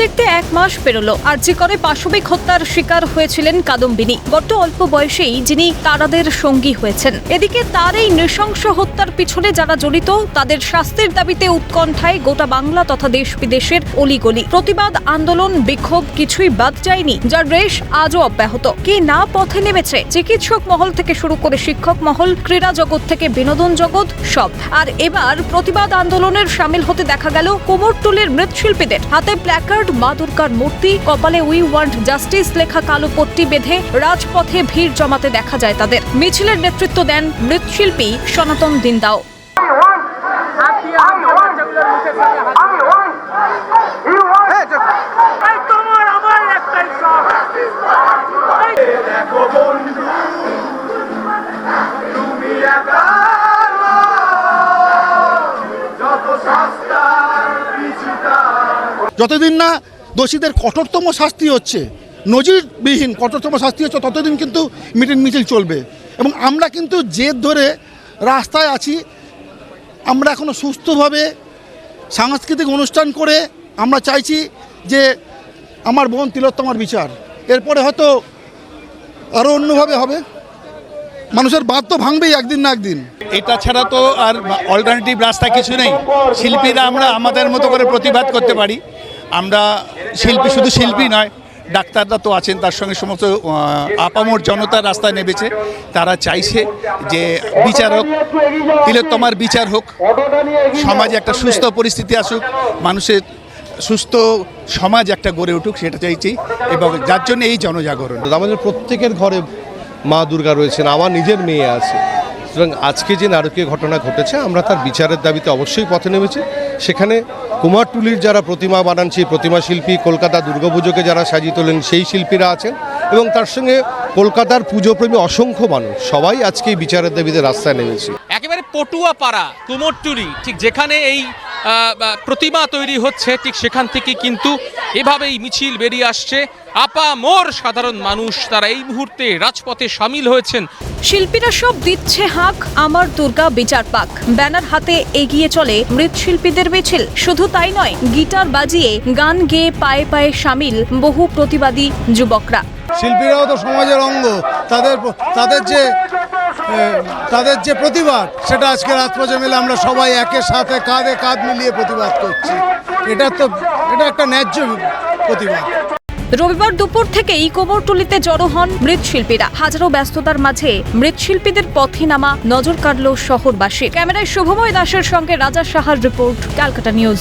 দেখতে 1 মাস পেরোলো। আরজি করে পাশবিক হত্যার শিকার হয়েছিলেন কাদম্বিনী। বড্ড অল্প বয়সেই যিনি তারাদের সঙ্গী হয়েছেন। এদিকে তার এই নৃশংস হত্যার পিছনে যারা জড়িত তাদের শাস্তির দাবিতে উৎকণ্ঠায় গোটা বাংলা তথা দেশ বিদেশের অলিগলি। প্রতিবাদ, আন্দোলন, বিক্ষোভ কিছুই বাদ যায়নি, যার রেশ আজও অব্যাহত। কে না পথে নেমেছে? চিকিৎসক মহল থেকে শুরু করে শিক্ষক মহল, ক্রীড়া জগৎ থেকে বিনোদন জগৎ, সব। আর এবার প্রতিবাদ আন্দোলনের সামিল হতে দেখা গেল কুমোরটুলির মৃৎশিল্পীদের। হাতে প্ল্যাকার্ড, মা দুর্গার মূর্তি, কপালে উই ওয়ান্ট জাস্টিস লেখা কালো পট্টি বেঁধে রাজপথে ভিড় জমাতে দেখা যায় তাদের। মিছিলের নেতৃত্ব দেন মৃৎশিল্পী সনাতন দিন্দাও। যতদিন না দোষীদের কঠোরতম শাস্তি হচ্ছে, নজিরবিহীন কঠোরতম শাস্তি হচ্ছে, ততদিন কিন্তু মিছিল চলবে। এবং আমরা কিন্তু জেদ ধরে রাস্তায় আছি। আমরা এখনো সুস্থভাবে সাংস্কৃতিক অনুষ্ঠান করে আমরা চাইছি যে আমার বোন তিলোত্তমার বিচার। এরপরে হয়তো আরও অন্যভাবে হবে। মানুষের বাদ তো ভাঙবেই একদিন না একদিন। এটা ছাড়া তো আর অল্টারনেটিভ রাস্তা কিছু নেই। শিল্পীরা আমরা আমাদের মতো করে প্রতিবাদ করতে পারি। আমরা শিল্পী, শুধু শিল্পী নয়, ডাক্তাররা তো আছেন, তার সঙ্গে সমস্ত আপামর জনতা রাস্তায় নেমেছে। তারা চাইছে যে বিচার হোক, তিলোত্তমার বিচার হোক, সমাজে একটা সুস্থ পরিস্থিতি আসুক, মানুষের সুস্থ সমাজ একটা গড়ে উঠুক, সেটা চাইছি। এবং যার জন্য এই জনজাগরণ। আমাদের প্রত্যেকের ঘরে মা দুর্গা রয়েছেন, আমার নিজের মেয়ে আছে। সুতরাং আজকে যে নারকীয় ঘটনা ঘটেছে, আমরা তার বিচারের দাবিতে অবশ্যই পথে নেমেছি। সেখানে কুমারটুলির যারা প্রতিমা বানান, সেই প্রতিমা শিল্পী, কলকাতা দুর্গাপুজোকে যারা সাজিয়ে তোলেন সেই শিল্পীরা আছেন, এবং তার সঙ্গে কলকাতার পুজোপ্রেমী অসংখ্য মানুষ, সবাই আজকে এই বিচারের দাবিতে রাস্তায় নেমেছি। একেবারে পটুয়া পাড়া কুমোরটুলি, ঠিক যেখানে এই প্রতিমা তৈরি হচ্ছে, ঠিক সেখান থেকে কিন্তু এভাবেই মিছিল বেরিয়ে আসছে। আপামর সাধারণ মানুষ তারা এই মুহূর্তে রাজপথে সামিল হয়েছেন। শিল্পীরা সব দিচ্ছে হাঁক, আমার দুর্গা বিচার পাক। ব্যানার হাতে এগিয়ে চলে মৃৎশিল্পীদের মিছিল। শুধু তাই নয়, গিটার বাজিয়ে গান গেয়ে পায়ে পায়ে সামিল বহু প্রতিবাদী যুবকরা। শিল্পীরাও তো সমাজের অঙ্গ। তাদের যে প্রতিবাদ, সেটা আজকে রাজপথে মিলে আমরা সবাই একের সাথে কাঁধে কাঁধ মিলিয়ে প্রতিবাদ করছি। এটা একটা ন্যায্য প্রতিবাদ। রবিবার দুপুর থেকেই কুমোরটুলিতে জড়ো হন মৃৎশিল্পীরা। হাজারো ব্যস্ততার মাঝে মৃৎশিল্পীদের পথে নামা নজর কাড়ল শহরবাসী। ক্যামেরায় শুভময় দাসের সঙ্গে রাজা সাহার রিপোর্ট, ক্যালকাটা নিউজ।